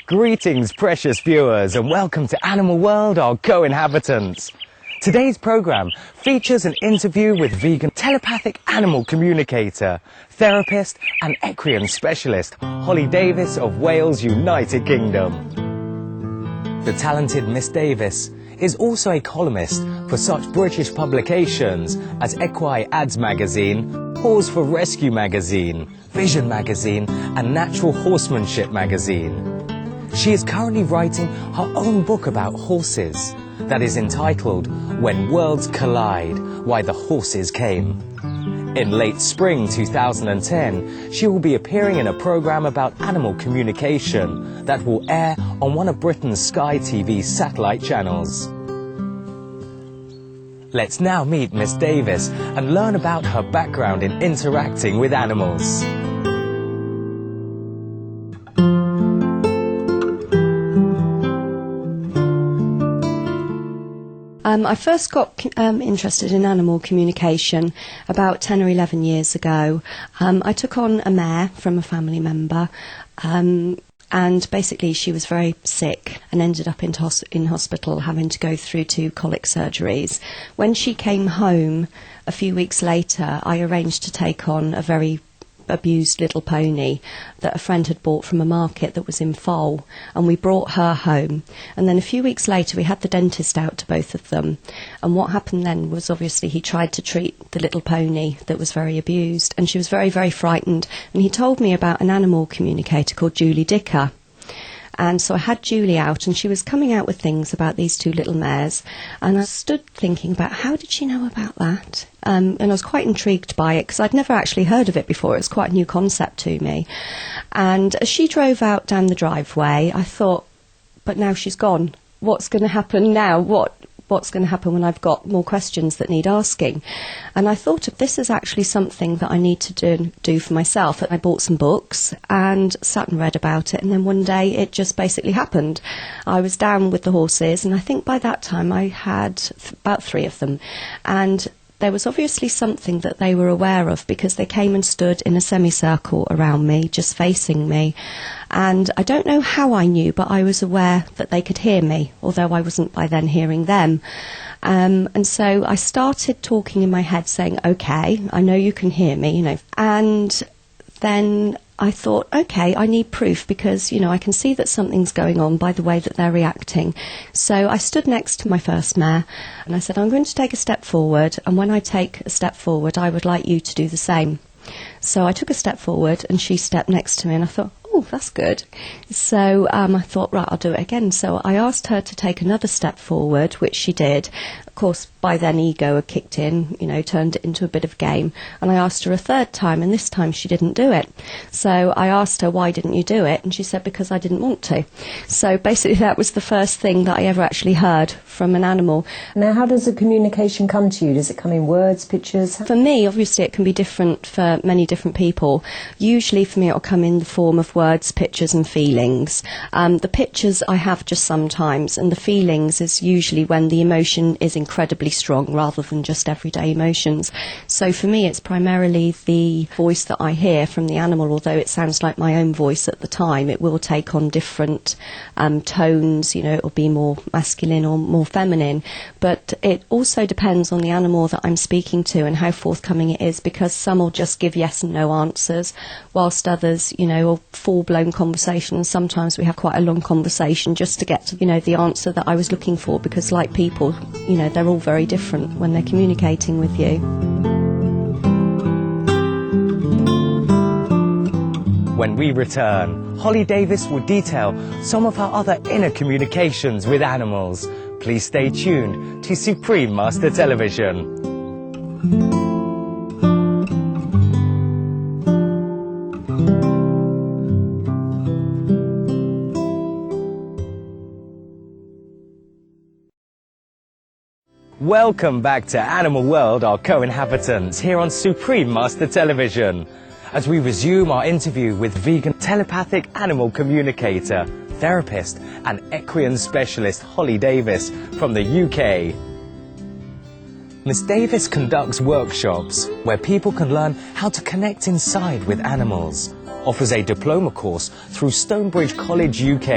Greetings, precious viewers, and welcome to Animal World, our co-inhabitants. Today's programme features an interview with vegan telepathic animal communicator, therapist and equine specialist Holly Davis of Wales, United Kingdom. The talented Miss Davis is also a columnist for such British publications as Equi Ads Magazine, Paws for Rescue Magazine, Vision Magazine and Natural Horsemanship Magazine. She is currently writing her own book about horses that is entitled When Worlds Collide, Why the Horses Came. In late spring 2010, she will be appearing in a programme about animal communication that will air on one of Britain's Sky TV satellite channels. Let's now meet Miss Davis and learn about her background in interacting with animals. I first got interested in animal communication about 10 or 11 years ago. I took on a mare from a family member and basically she was very sick and ended up in hospital having to go through 2 colic surgeries. When she came home a few weeks later, I arranged to take on a very abused little pony that a friend had bought from a market that was in foal, and we brought her home. And then a few weeks later we had the dentist out to both of them, and what happened then was obviously he tried to treat the little pony that was very abused, and she was very, very frightened, and he told me about an animal communicator called Julie Dicker. And so I had Julie out, and she was coming out with things about these 2 little mares, and I stood thinking about how did she know about that? And I was quite intrigued by it because I'd never actually heard of it before. It was quite a new concept to me. And as she drove out down the driveway, I thought, but now she's gone. What's going to happen now? What's going to happen when I've got more questions that need asking? And I thought, this is actually something that I need to do for myself. I bought some books and sat and read about it, and then one day it just basically happened. I was down with the horses, and I think by that time I had about 3 of them, and there was obviously something that they were aware of because they came and stood in a semicircle around me, just facing me. And I don't know how I knew, but I was aware that they could hear me, although I wasn't by then hearing them. And so I started talking in my head saying, okay, I know you can hear me, And then I thought, okay, I need proof because, I can see that something's going on by the way that they're reacting. So I stood next to my first mare and I said, I'm going to take a step forward, and when I take a step forward, I would like you to do the same. So I took a step forward and she stepped next to me, and I thought, oh, that's good. So I thought, right, I'll do it again. So I asked her to take another step forward, which she did. Of course, by then ego had kicked in, turned it into a bit of a game. And I asked her a 3rd time, and this time she didn't do it. So I asked her, why didn't you do it? And she said, because I didn't want to. So basically that was the first thing that I ever actually heard from an animal. Now, how does the communication come to you? Does it come in words, pictures? For me, obviously, it can be different for many different people. Usually for me, it will come in the form of words, pictures and feelings. The pictures I have just sometimes, and the feelings is usually when the emotion is incredibly strong rather than just everyday emotions. So for me, it's primarily the voice that I hear from the animal. Although it sounds like my own voice at the time, it will take on different tones. It will be more masculine or more feminine. But it also depends on the animal that I'm speaking to and how forthcoming it is, because some will just give yes and no answers, whilst others, are full-blown conversation. And sometimes we have quite a long conversation just to get to, the answer that I was looking for, because like people, they're all very different when they're communicating with you. When we return, Holly Davis will detail some of her other inner communications with animals. Please stay tuned to Supreme Master Television. Welcome back to Animal World, our co-inhabitants, here on Supreme Master Television, as we resume our interview with vegan telepathic animal communicator, therapist and equine specialist Holly Davis from the UK. Miss Davis conducts workshops where people can learn how to connect inside with animals, offers a diploma course through Stonebridge College UK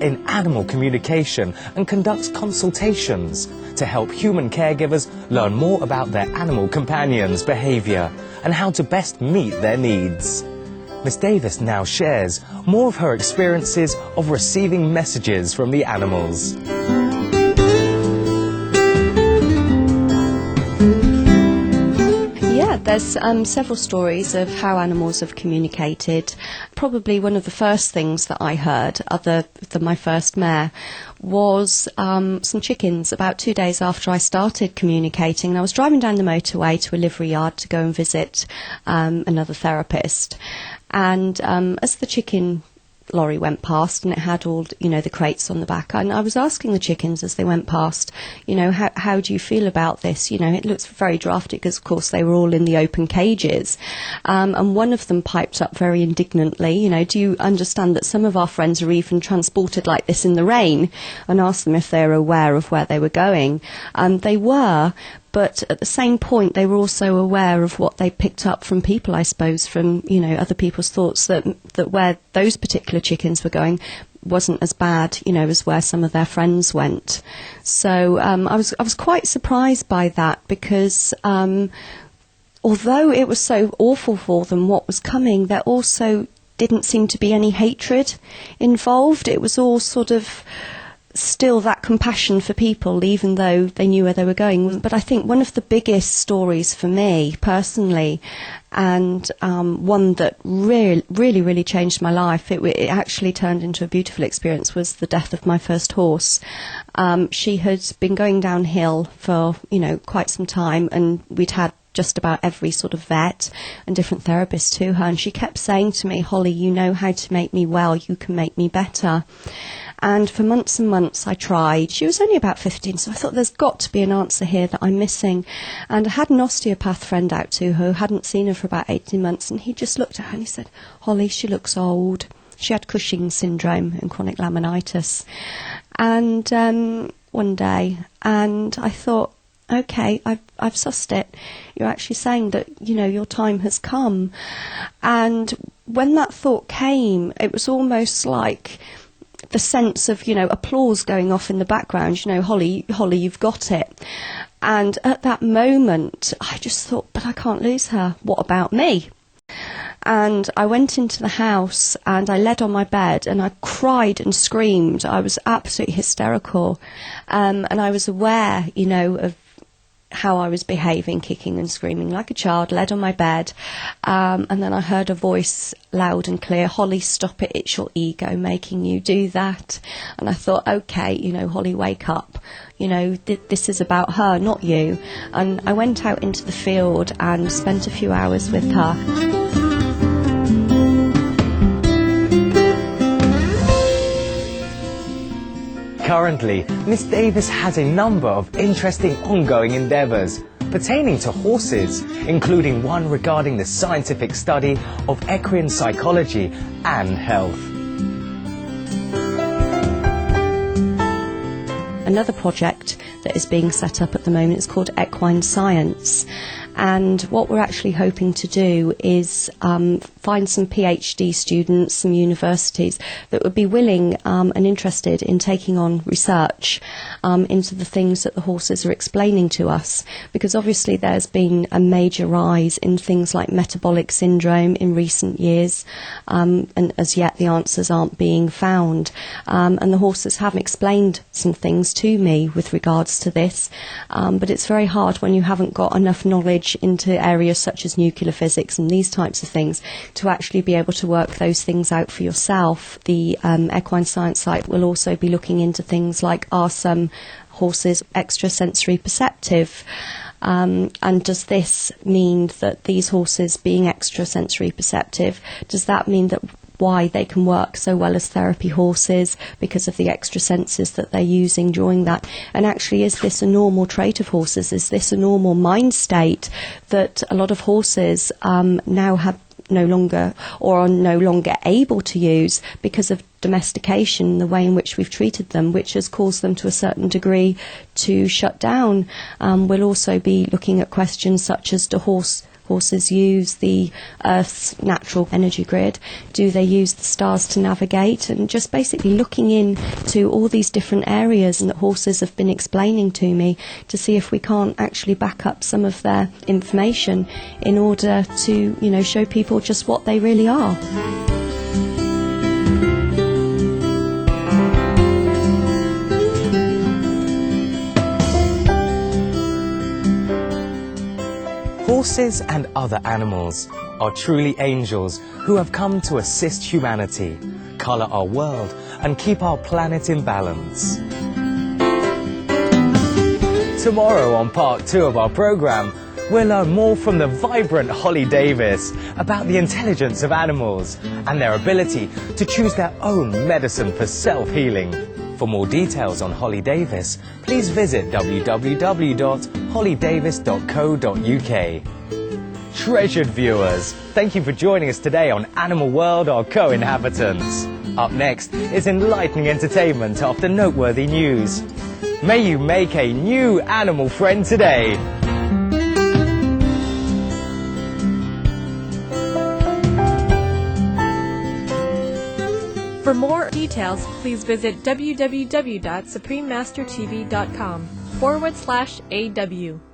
in animal communication and conducts consultations to help human caregivers learn more about their animal companions' behaviour and how to best meet their needs. Miss Davis now shares more of her experiences of receiving messages from the animals. Yeah, there's several stories of how animals have communicated. Probably one of the first things that I heard, other than my first mare, was some chickens about 2 days after I started communicating. And I was driving down the motorway to a livery yard to go and visit another therapist. And as the chicken lorry went past, and it had all, the crates on the back, and I was asking the chickens as they went past, how do you feel about this? It looks very drafty because, of course, they were all in the open cages. And one of them piped up very indignantly, do you understand that some of our friends are even transported like this in the rain? And asked them if they were aware of where they were going. They were. But at the same point, they were also aware of what they picked up from people, I suppose, from, other people's thoughts that where those particular chickens were going wasn't as bad, as where some of their friends went. So I was quite surprised by that because although it was so awful for them what was coming, there also didn't seem to be any hatred involved. It was all sort of still that compassion for people, even though they knew where they were going. But I think one of the biggest stories for me personally, and one that really changed my life, it actually turned into a beautiful experience, was the death of my first horse. She had been going downhill for quite some time, and we'd had just about every sort of vet and different therapist to her, and she kept saying to me, "Holly, you know how to make me well, you can make me better." And for months and months I tried. She was only about 15, so I thought there's got to be an answer here that I'm missing. And I had an osteopath friend out to her who hadn't seen her for about 18 months, and he just looked at her and he said, "Holly, she looks old." She had Cushing's syndrome and chronic laminitis. And one day, and I thought, okay, I've sussed it. You're actually saying that, your time has come. And when that thought came, it was almost like the sense of, applause going off in the background, Holly, you've got it. And at that moment, I just thought, but I can't lose her. What about me? And I went into the house and I led on my bed and I cried and screamed. I was absolutely hysterical. And I was aware, of how I was behaving, kicking and screaming like a child, led on my bed. And then I heard a voice loud and clear, "Holly, stop it, it's your ego making you do that." And I thought, okay, Holly, wake up. This is about her, not you. And I went out into the field and spent a few hours with her. Currently, Miss Davis has a number of interesting ongoing endeavours pertaining to horses, including one regarding the scientific study of equine psychology and health. Another project that is being set up at the moment is called Equine Science. And what we're actually hoping to do is find some PhD students, some universities that would be willing and interested in taking on research into the things that the horses are explaining to us. Because obviously there's been a major rise in things like metabolic syndrome in recent years, and as yet the answers aren't being found. And the horses have explained some things to me with regards to this, but it's very hard when you haven't got enough knowledge into areas such as nuclear physics and these types of things to actually be able to work those things out for yourself. The Equine Science site will also be looking into things like, are some horses extrasensory perceptive? And does this mean that these horses being extrasensory perceptive, does that mean that why they can work so well as therapy horses because of the extra senses that they're using during that? And actually, is this a normal trait of horses? Is this a normal mind state that a lot of horses now have no longer or are no longer able to use because of domestication, the way in which we've treated them, which has caused them to a certain degree to shut down? We'll also be looking at questions such as, do horses use the Earth's natural energy grid? Do they use the stars to navigate? And just basically looking into all these different areas and that horses have been explaining to me to see if we can't actually back up some of their information in order to, show people just what they really are. Horses and other animals are truly angels who have come to assist humanity, colour our world and keep our planet in balance. Tomorrow on part 2 of our programme, we'll learn more from the vibrant Holly Davis about the intelligence of animals and their ability to choose their own medicine for self-healing. For more details on Holly Davis, please visit www.hollydavis.co.uk. Treasured viewers, thank you for joining us today on Animal World, our co-inhabitants. Up next is enlightening entertainment after noteworthy news. May you make a new animal friend today. For more details, please visit www.suprememastertv.com/AW.